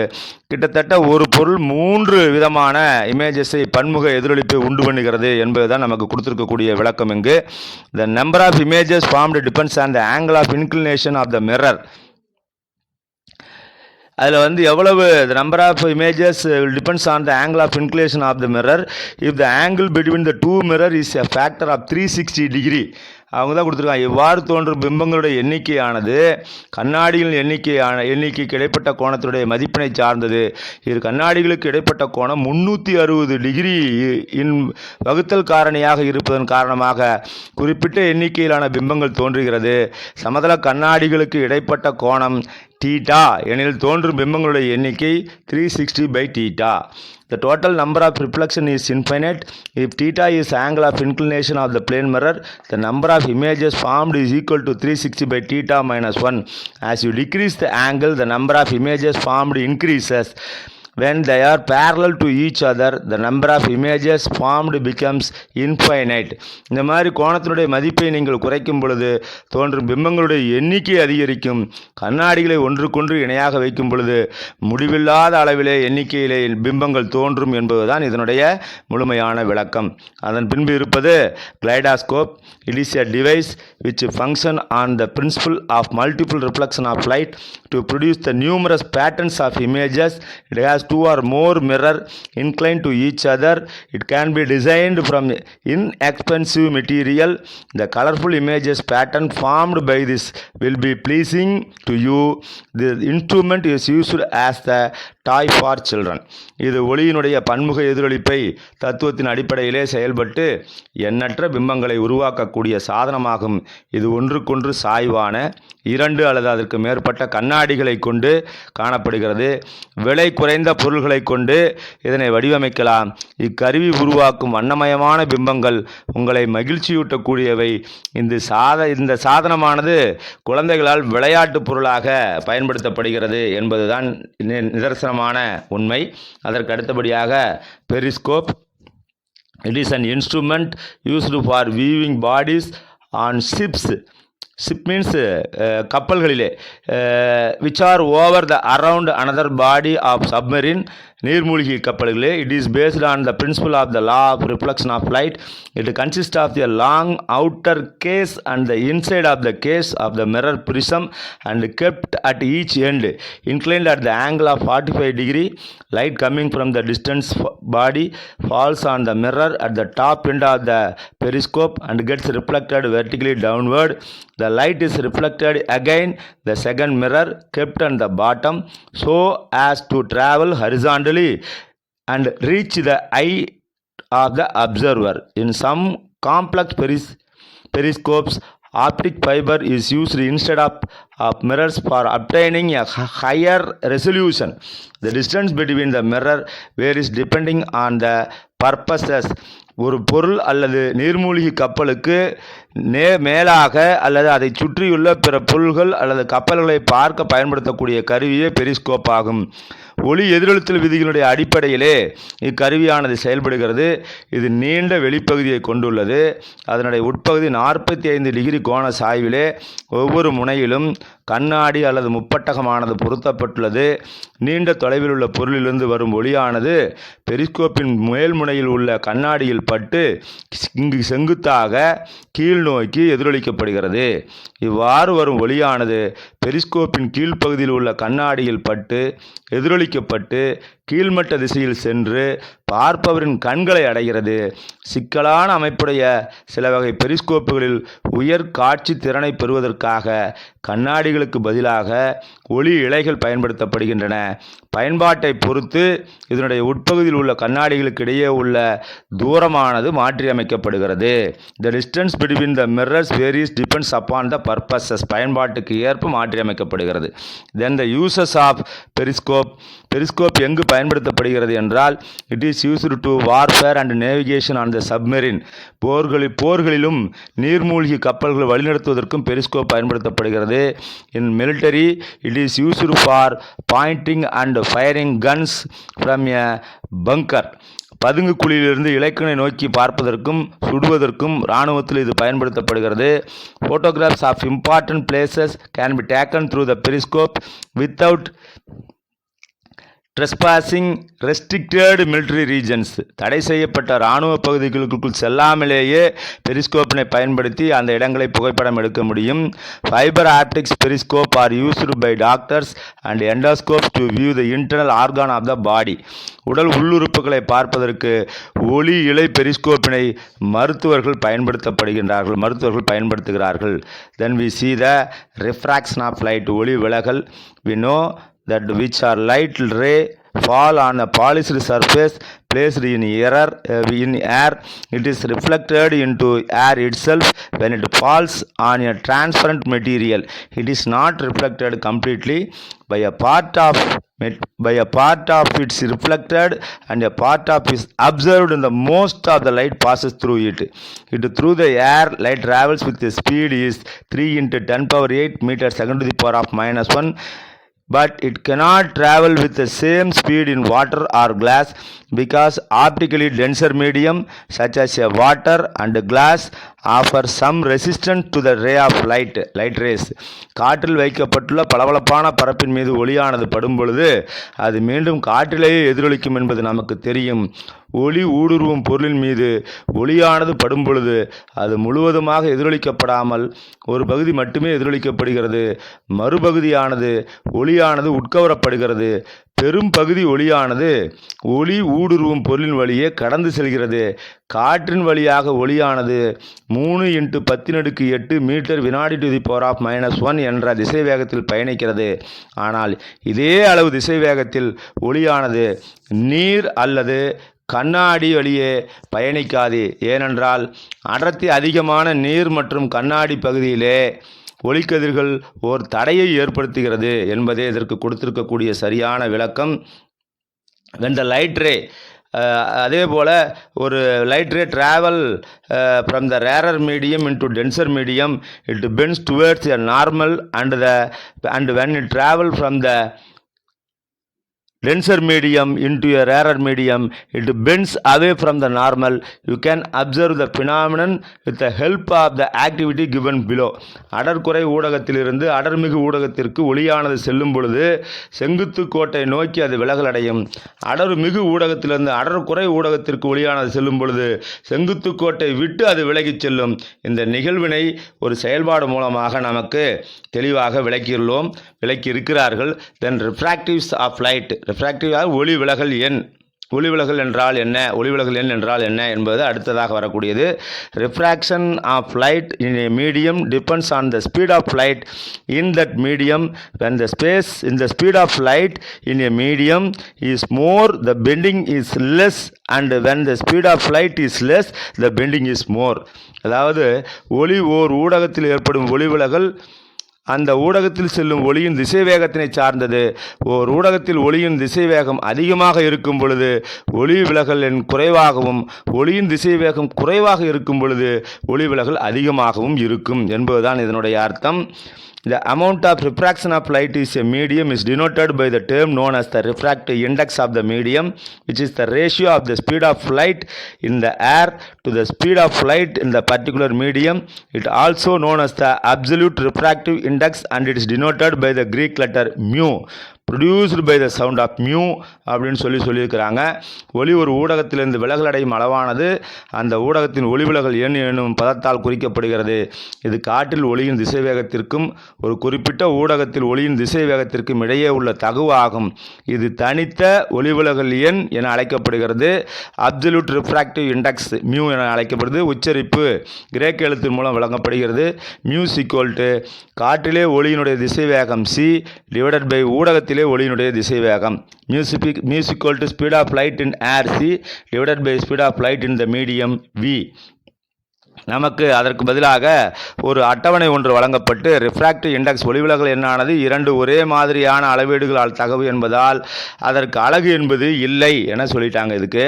கிட்டத்தட்ட ஒரு பொருள் 3 விதமான இமேஜஸை பன்முக எதிரொலிப்பை உண்டு பண்ணுகிறது என்பதுதான் நமக்கு கொடுத்திருக்கக்கூடிய விளக்கம். இங்கு the number of images formed depends on the angle of inclination of the mirror. அதில் எவ்வளவு the number of images depends on the angle of inclination of the mirror. If the angle between the two mirror is a factor of 360 degree, அவங்க தான் கொடுத்துருக்காங்க. இவ்வாறு தோன்றும் பிம்பங்களுடைய எண்ணிக்கையானது கண்ணாடிகளின் எண்ணிக்கைக்கு இடைப்பட்ட கோணத்துடைய மதிப்பினை சார்ந்தது. இரு கண்ணாடிகளுக்கு இடைப்பட்ட கோணம் 360 டிகிரி வகுத்தல் காரணியாக இருப்பதன் காரணமாக குறிப்பிட்ட எண்ணிக்கையிலான பிம்பங்கள் தோன்றுகிறது. சமதள கண்ணாடிகளுக்கு இடைப்பட்ட கோணம் தீட்டா எனில் தோன்றும் பிம்பங்களுடைய எண்ணிக்கை 360/θ. The total number of reflection is infinite. If theta is angle of inclination of the plane mirror, the number of images formed is equal to 360/θ minus 1. As you decrease the angle, the number of images formed increases. When they are parallel to each other, the number of images formed becomes infinite. இந்த மாதிரி கோணத்தினுடைய மதிப்பை நீங்கள் குறைக்கும் பொழுது தோன்றும் பிம்பங்களுடைய எண்ணிக்கை அதிகரிக்கும். கண்ணாடிகளை ஒன்றுக்கொன்று இணையாக வைக்கும் பொழுது முடிவில்லாத அளவிலே எண்ணிக்கையிலே பிம்பங்கள் தோன்றும் என்பதுதான் இதனுடைய முழுமையான விளக்கம். அதன் பின்பு இருப்பது கிளைடாஸ்கோப். It is a device which function on the principle of multiple reflection of light to produce the numerous patterns of images. It has 2 or more mirror inclined to each other. It can be designed from inexpensive material. The colorful images pattern formed by this will be pleasing to you. The instrument is used as the toy for children. இது ஒளியினுடைய பன்முக எதிரொலிப்பை தத்துவத்தின் அடிப்படையிலே செயல்பட்டு எண்ணற்ற பிம்பங்களை உருவாக்கக்கூடிய சாதனமாகும். இது ஒன்றுக்கொன்று சாய்வான 2 அல்லது அதற்கு மேற்பட்ட கண்ணாடிகளை கொண்டு காணப்படுகிறது. விலை குறைந்த பொருள்களை கொண்டு இதனை வடிவமைக்கலாம். இக்கருவி உருவாக்கும் வண்ணமயமான பிம்பங்கள் உங்களை மகிழ்ச்சியூட்டக்கூடியவை. இந்த சாதனமானது குழந்தைகளால் விளையாட்டு பொருளாக பயன்படுத்தப்படுகிறது என்பதுதான் நிதர்சனமான உண்மை. அதற்கு அடுத்தபடியாக periscope. It is an instrument used for viewing bodies on ships. Ship means கப்பல்களிலே which are over the around another body of submarine. நீர்மூழ்கி கப்பல்களே. It is based on the principle of the law of reflection of light. It consists of a long outer case and the inside of the case of the mirror prism and kept at each end inclined at the angle of 45 degree. Light coming from the distant body falls on the mirror at the top end of the periscope and gets reflected vertically downward. The light is reflected again the second mirror kept on the bottom so as to travel horizontally and reach the eye of the observer. In some complex periscopes, optic fiber is used instead of mirrors for obtaining a higher resolution. The distance between the mirror varies depending on the purposes. ஒரு பொருள் அல்லது நீர்மூழ்கி கப்பலுக்கு மேலாக அல்லது அதை சுற்றியுள்ள பிற பொருள்கள் அல்லது கப்பல்களை பார்க்க பயன்படுத்தக்கூடிய கருவியே பெரிஸ்கோப் ஆகும். ஒளி எதிரொலித்தல் விதிகளுடைய அடிப்படையிலே இக்கருவியானது செயல்படுகிறது. இது நீண்ட வெளிப்பகுதியை கொண்டுள்ளது. அதனுடைய உட்பகுதி 45 டிகிரி கோண சாய்விலே ஒவ்வொரு முனையிலும் கண்ணாடி அல்லது முப்பட்டகமானது பொருத்தப்பட்டுள்ளது. நீண்ட தொலைவில் உள்ள பொருளிலிருந்து வரும் ஒளியானது பெரிஸ்கோப்பின் மேல் முனையில் உள்ள கண்ணாடியில் பட்டு இங்கு செங்குத்தாக கீழ் நோக்கி எதிரொலிக்கப்படுகிறது. இவ்வாறு வரும் ஒளியானது பெரிஸ்கோப்பின் கீழ்ப்பகுதியில் உள்ள கண்ணாடியில் பட்டு எதிரொலிக்கப்பட்டு கீழ்மட்ட திசையில் சென்று பார்ப்பவரின் கண்களை அடைகிறது. சிக்கலான அமைப்புடைய சில வகை பெரிஸ்கோப்புகளில் உயர் காட்சி திறனை பெறுவதற்காக கண்ணாடிகளுக்கு பதிலாக ஒளி இழைகள் பயன்படுத்தப்படுகின்றன. பயன்பாட்டை பொறுத்து இதனுடைய உட்பகுதியில் உள்ள கண்ணாடிகளுக்கு இடையே உள்ள தூரமானது மாற்றியமைக்கப்படுகிறது. The distance between the mirrors varies depends upon the purposes. பயன்பாட்டுக்கு ஏற்ப மாற்றியமைக்கப்படுகிறது. Then the uses of periscope. Periscope எங்கு பயன்படுத்தப்படுகிறது என்றால், it is used to warfare and navigation on the submarine. போர்களிலும் நீர்மூழ்கி கப்பல்கள் வழிநடத்துவதற்கும் பெரிஸ்கோப் பயன்படுத்தப்படுகிறது. In military, it is used for pointing and firing guns from a bunker. பதுங்கு குழியிலிருந்து இலக்கினை நோக்கி பார்ப்பதற்கும் சுடுவதற்கும் இராணுவத்தில் இது பயன்படுத்தப்படுகிறது. Photographs of important places can be taken through the periscope without trespassing restricted military regions. தடை செய்யப்பட்ட இராணுவ பகுதிகளுக்குள் செல்லாமலேயே பெரிஸ்கோப்பினை பயன்படுத்தி அந்த இடங்களை புகைப்படம் எடுக்க முடியும். Fibre optics periscope are used by doctors and endoscopes to view the internal organ of the body. உடல் உள்ளுறுப்புகளை பார்ப்பதற்கு ஒளி இழை பெரிஸ்கோப்பினை மருத்துவர்கள் பயன்படுத்துகிறார்கள். Then we see the refraction of light, ஒளி விலகல். We know that which are light ray fall on a polished surface placed in air, it is reflected into air itself. When it falls on a transparent material, it is not reflected completely. By a part of it's reflected and a part of is observed, and the most of the light passes through it. Through the air, light travels with the speed is 3 × 10⁸ meters second to the power of -1. But it cannot travel with the same speed in water or glass because optically denser medium such as a water and glass offer some resistance to the ray of light rays. காற்றில் வைக்கப்பட்டுள்ள பளபளப்பான பரப்பின் மீது ஒளியானது படும் பொழுது அது மீண்டும் காற்றிலேயே எதிரொலிக்கும் என்பது நமக்கு தெரியும். ஒளி ஊடுருவும் பொருளின் மீது ஒளியானது படும் பொழுது அது முழுவதுமாக எதிரொலிக்கப்படாமல் ஒரு பகுதி மட்டுமே எதிரொலிக்கப்படுகிறது. மறுபகுதியானது ஒளியானது உட்கவரப்படுகிறது. பெரும் பகுதி ஒளியானது ஒளி ஊடுருவும் பொருளின் வழியே கடந்து செல்கிறது. காற்றின் வழியாக ஒளியானது 3 × 10⁸ மீட்டர் வினாடி டு தி பவர் ஆஃப் -1 என்ற திசை வேகத்தில் பயணிக்கிறது. ஆனால் இதே அளவு திசை வேகத்தில் ஒளியானது நீர் அல்லது கண்ணாடி வழியே பயணிக்காது. ஏனென்றால் அடர்த்தி அதிகமான நீர் மற்றும் கண்ணாடி பகுதியிலே ஒளிக்கதிர்கள் ஓர் தடையை ஏற்படுத்துகிறது என்பதே இதற்கு கொடுத்திருக்கக்கூடிய சரியான விளக்கம். when the light ray அதே போல் ஒரு light ray travel from the rarer medium into denser medium it bends towards a normal and when it travel from the denser medium into a rarer medium, it bends away from the normal. You can observe the phenomenon with the help of the activity given below. அடர்குறை ஊடகத்திலிருந்து அடர்மிகு ஊடகத்திற்கு ஒளியானது செல்லும் பொழுது செங்குத்து கோட்டை நோக்கி அது விலகல் அடையும். அடர்மிகு ஊடகத்திலிருந்து அடர்குறை ஊடகத்திற்கு ஒளியானது செல்லும் பொழுது செங்குத்து கோட்டை விட்டு அது விலகிச் செல்லும். இந்த நிகழ்வினை ஒரு செயல்பாடு மூலமாக நமக்கு தெளிவாக விளக்கியிருக்கிறார்கள். தென் ரிஃப்ராக்டிவ்ஸ் ஆஃப் லைட். ரிஃப்ராக்டிவ் ஒளி விலகல் எண். ஒளி விலகல் என்றால் என்ன என்பது அடுத்ததாக வரக்கூடியது. Refraction of light in a medium depends on the speed of light in that medium. when the speed of light in a medium is more, the bending is less, and when the speed of light is less, the bending is more. அதாவது ஒளி ஓர் ஊடகத்தில் ஏற்படும் ஒளி விலகல் அந்த ஊடகத்தில் செல்லும் ஒளியின் திசை வேகத்தினை சார்ந்தது. ஓர் ஊடகத்தில் ஒளியின் திசை வேகம் அதிகமாக இருக்கும் பொழுது ஒளி விலகல் எண் குறைவாகவும், ஒளியின் திசை வேகம் குறைவாக இருக்கும் பொழுது ஒளி விலகல் அதிகமாகவும் இருக்கும் என்பதுதான் இதனுடைய அர்த்தம். The amount of refraction of light is a medium is denoted by the term known as the refractive index of the medium, which is the ratio of the speed of light in the air to the speed of light in the particular medium. It also known as the absolute refractive index, and it is denoted by the Greek letter mu, produced by the sound of mu அப்படின்னு சொல்லியிருக்கிறாங்க. ஒளி ஒரு ஊடகத்திலிருந்து விலகல் அடையும் அளவானது அந்த ஊடகத்தின் ஒளி விலகல் எண் என்னும் பதத்தால் குறிக்கப்படுகிறது. இது காற்றில் ஒளியின் திசை வேகத்திற்கும் ஒரு குறிப்பிட்ட ஊடகத்தில் ஒளியின் திசை வேகத்திற்கும் இடையே உள்ள தகவு ஆகும். இது தனித்த ஒளி விலகல் எண் என அழைக்கப்படுகிறது. அப்சல்யூட் ரிஃப்ராக்டிவ் இண்டெக்ஸ் மியூ என அழைக்கப்படுது. உச்சரிப்பு கிரேக்க எழுத்தின் மூலம் வழங்கப்படுகிறது. மியூஸ் ஈக்குவல் டு காற்றிலே ஒளியினுடைய திசை வேகம் c டிவைடட் பை ஊடகத்தில் ஊடகத்திலே ஒளியினுடைய திசைவேகம். mu equal to speed of light in air c divided by speed of light in the medium v. நமக்கு அதற்கு பதிலாக ஒரு அட்டவணை ஒன்று வழங்கப்பட்டு ரிஃப்ராக்டிவ் இண்டெக்ஸ் ஒளிவிலகல் எண்ணானது இரண்டு ஒரே மாதிரியான அளவீடுகளால் தகவு என்பதால் அதற்கு அலகு என்பது இல்லை என சொல்லிட்டாங்க. இதுக்கு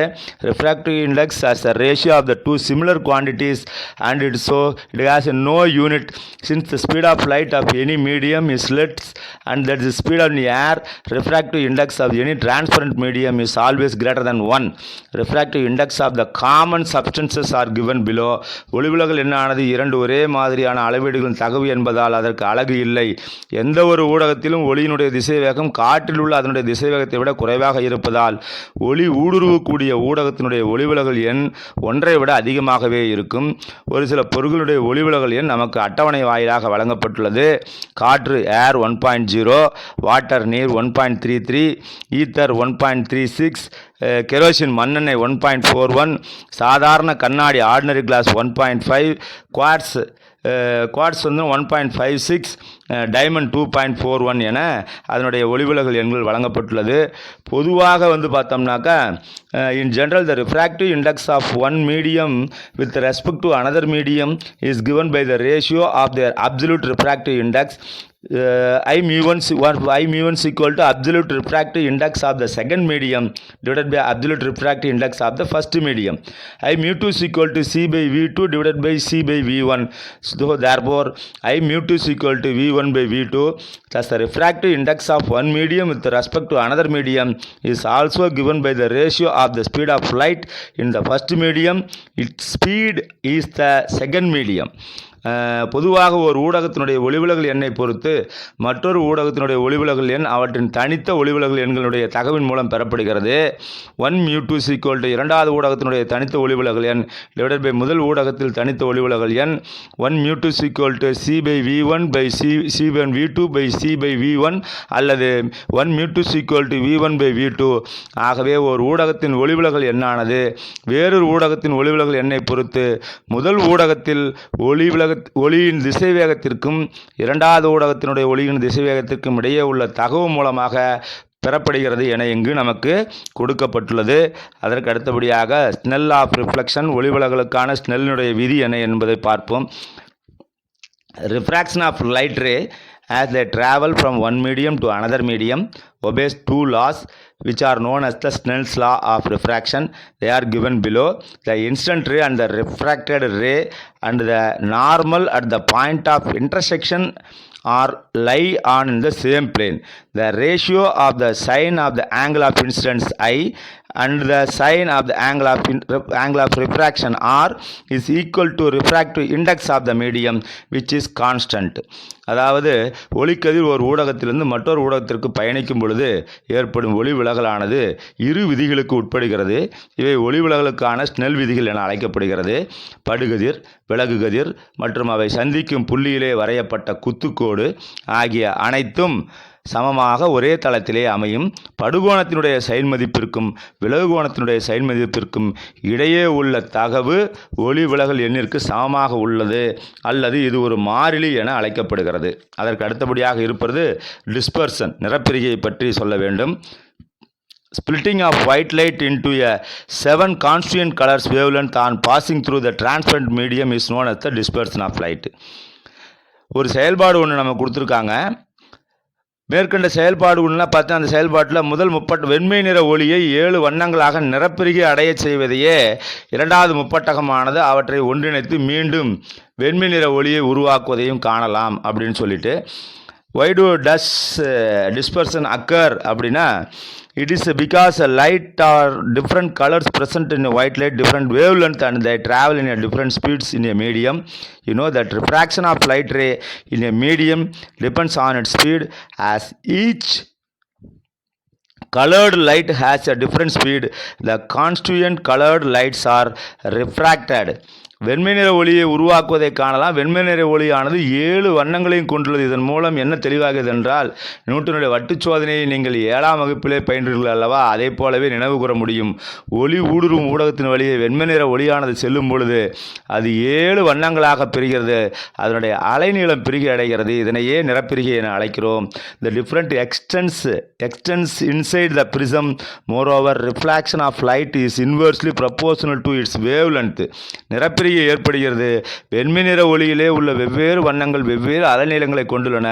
refractive index as a ratio of the two similar quantities and it has no unit since the speed of light of any medium is less and that the speed of the air. Refractive index of any transparent medium is always greater than 1. Refractive index of the common substances are given below. ஒளிவிலகல் எண்ணானது இரண்டு ஒரே மாதிரியான அளவீடுகளின் தகவு என்பதால் அதற்கு அலகு இல்லை. எந்த ஒரு ஊடகத்திலும் ஒளியினுடைய திசைவேகம் காற்றில் உள்ள அதனுடைய திசைவேகத்தை விட குறைவாக இருப்பதால் ஒளி ஊடுருவக்கூடிய ஊடகத்தினுடைய ஒளிவிலகல் எண் ஒன்றை விட அதிகமாகவே இருக்கும். ஒரு சில பொருட்களுடைய ஒளிவிலகல் எண் நமக்கு அட்டவணை வாயிலாக வழங்கப்பட்டுள்ளது. காற்று ஏர் 1.0, வாட்டர் நீர் 1.33, ஈத்தர் 1.36, கெரோசின் மண்ணெண்ணெய் 1.41, சாதாரண கண்ணாடி ஆர்டினரி கிளாஸ் 1.5, குவார்ட்ஸ் வந்து 1.56, டைமண்ட் 2.41 என அதனுடைய ஒளிவிலகல் எண்கள் வழங்கப்பட்டுள்ளது. பொதுவாக வந்து பார்த்தோம்னாக்கா in general the refractive index of one medium with respect to another medium is given by the ratio of their absolute refractive index. I mu1 is equal to absolute refractive index of the second medium divided by absolute refractive index of the first medium. I mu2 is equal to c by v2 divided by c by v1. So therefore I mu2 is equal to v1 by v2. Thus the refractive index of one medium with respect to another medium is also given by the ratio of the speed of light in the first medium. Its speed is the second medium. பொதுவாக ஒரு ஊடகத்தினுடைய ஒளிவிலகல் எண்ணை பொறுத்து மற்றொரு ஊடகத்தினுடைய ஒளிவிலகல் எண் அவற்றின் தனித்த ஒளிவிலகல் எண்களுடைய தகவின் மூலம் பெறப்படுகிறது. 1 mu2 is equal to இரண்டாவது ஊடகத்தினுடைய தனித்த ஒளிவிலகல் எண் டிவைடட் பை முதல் ஊடகத்தில் தனித்த ஒளிவிலகல் எண். 1 mu2 is equal to c by v1 by c by v2 by c by v1 அல்லது 1 mu2 is equal to v1 by v2. ஆகவே ஒரு ஊடகத்தின் ஒளிவிலகல் எண்ணானது வேறொரு ஊடகத்தின் ஒளிவிலகல் எண்ணை பொறுத்து முதல் ஊடகத்தில் ஒளியின் திசைவேகத்திற்கும் இரண்டாவது ஊடகத்தினுடைய ஒளியின் திசைவேகத்திற்கும் இடையே உள்ள தகவு மூலமாக பெறப்படுகிறது என இங்கு நமக்கு கொடுக்கப்பட்டுள்ளது. அதற்கு அடுத்தபடியாக ஸ்னெல் ஆஃப் ரிஃப்ளெக்ஷன் ஒளிவிலகலுக்கான ஸ்னெல்லினுடைய விதி என்ன என்பதை பார்ப்போம். Refraction of light ray as they travel from one medium to another medium obeys two laws which are known as the Snell's law of refraction. They are given below. The incident ray and the refracted ray and the normal at the point of intersection are lie on in the same plane. The ratio of the sine of the angle of incidence I and the sine of the angle of refraction R is equal to refractive index of the medium which is constant. அதாவது ஒளிக்கதிர் ஒரு ஊடகத்திலிருந்து மற்றொரு ஊடகத்திற்கு பயணிக்கும் பொழுது ஏற்படும் ஒளி விலகலானது இரு விதிகளுக்கு உட்படுகிறது. இவை ஒளி விலகலுக்கான ஸ்னெல் விதிகள் என அழைக்கப்படுகிறது. படுகதிர், விலகுகதிர் மற்றும் அவை சந்திக்கும் புள்ளியிலே வரையப்பட்ட குத்துக்கோடு ஆகிய அனைத்தும் சமமாக ஒரே தளத்திலே அமையும். படுகோணத்தினுடைய சைன் மதிப்பிற்கும் விலகுகோணத்தினுடைய சைன் மதிப்பிற்கும் இடையே உள்ள தகவு ஒளி விலகல் எண்ணிற்கு சமமாக உள்ளது அல்லது இது ஒரு மாறிலி என அழைக்கப்படுகிறது. அதற்கு அடுத்தபடியாக இருப்பது டிஸ்பர்சன், நிறப்பிரிகையை பற்றி சொல்ல வேண்டும். Splitting of white light into a 7 constituent colors wavelength on passing through the transparent medium is known as the dispersion of light. ஒரு செயல்பாடு ஒன்று நம்ம கொடுத்துருக்காங்க. மேற்கண்ட செயல்பாடு ஒன்றுனா பார்த்தா அந்த செயல்பாட்டில் முதல் வெண்மை நிற ஒளியை 7 வண்ணங்களாக நிறப்பிரிகை அடைய செய்வதையே இரண்டாவது முப்பட்டகமானது அவற்றை ஒன்றிணைத்து மீண்டும் வெண்மை நிற ஒளியை உருவாக்குவதையும் காணலாம் அப்படின்னு சொல்லிட்டு. Why does dispersion occur அப்படின்னா it is because a light or different colors present in a white light different wavelength and they travel in a different speeds in a medium. You know that refraction of light ray in a medium depends on its speed as each colored light has a different speed. The constituent colored lights are refracted. வெண்மை நிற ஒளியை உருவாக்குவதை காணலாம். வெண்மை நிற ஒளியானது 7 வண்ணங்களையும் கொண்டுள்ளது. இதன் மூலம் என்ன தெளிவாகிறது என்றால், நியூட்டனுடைய வட்டுச் சோதனையை நீங்கள் 7ஆம் வகுப்பிலே பயின்றீர்கள் அல்லவா, அதை போலவே நினைவு கூற முடியும். ஒளி ஊடுருவும் ஊடகத்தின் வழியே வெண்மை நிற ஒளியானது செல்லும் பொழுது அது 7 வண்ணங்களாக பிரிகிறது. அதனுடைய அலைநீளம் பிரிகை அடைகிறது. இதனையே நிறப்பிரிகை என அழைக்கிறோம். The different extends inside the prism. Moreover, reflection of light is inversely proportional to its wavelength. நிறப்பிரிகை ஏற்படுகிறது. வெண்மை நிற ஒளியிலே உள்ள வெவ்வேறு வண்ணங்கள் வெவ்வேறு அலைநீளங்களை கொண்டுள்ளன.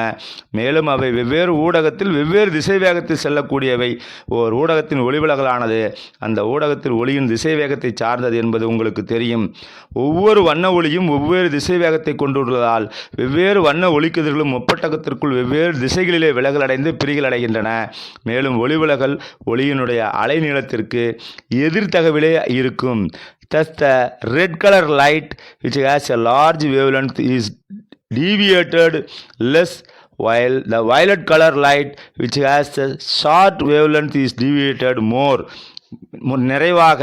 மேலும் அவை வெவ்வேறு ஊடகத்தில் வெவ்வேறு திசை வேகத்தில் செல்லக்கூடியவை. ஓர் ஊடகத்தின் ஒளிவிலகலானது அந்த ஊடகத்தில் ஒளியின் திசை வேகத்தை சார்ந்தது என்பது உங்களுக்கு தெரியும். ஒவ்வொரு வண்ண ஒளியும் வெவ்வேறு திசை வேகத்தை கொண்டுள்ளதால் வெவ்வேறு வண்ண ஒளிக்கதிர்களும் முப்பட்டகத்திற்குள் வெவ்வேறு திசைகளிலே விலகலடைந்து பிரிகள் அடைகின்றன. மேலும் ஒளிவிலகல் ஒளியினுடைய அலைநீளத்திற்கு எதிர்த்தகவிலே இருக்கும். Thus, the red color light, which has a large wavelength, is deviated less, while the violet color light, which has a short wavelength, is deviated more. நிறைவாக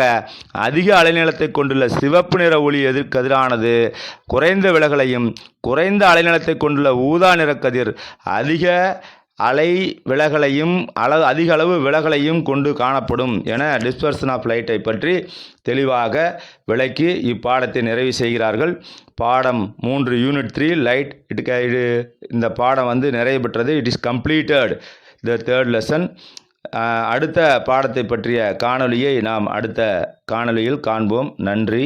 அதிக அலைநீளத்தை கொண்டுள்ள சிவப்பு நிற ஒளி கதிரானது குறைந்த விலகலையும், குறைந்த அலைநீளத்தை கொண்டுள்ள ஊதா நிற கதிர் அதிக அலை விலகலையும் அதிக அளவு விலகலையும் கொண்டு காணப்படும் என டிஸ்பர்ஷன் ஆஃப் லைட்டை பற்றி தெளிவாக விளக்கி இப்பாடத்தை நிறைவு செய்கிறார்கள். பாடம் 3 யூனிட் 3 லைட் இந்த பாடம் நிறைவு பெற்றது. It is completed the 3rd lesson. அடுத்த பாடத்தை பற்றிய காணொளியை நாம் அடுத்த காணொளியில் காண்போம். நன்றி.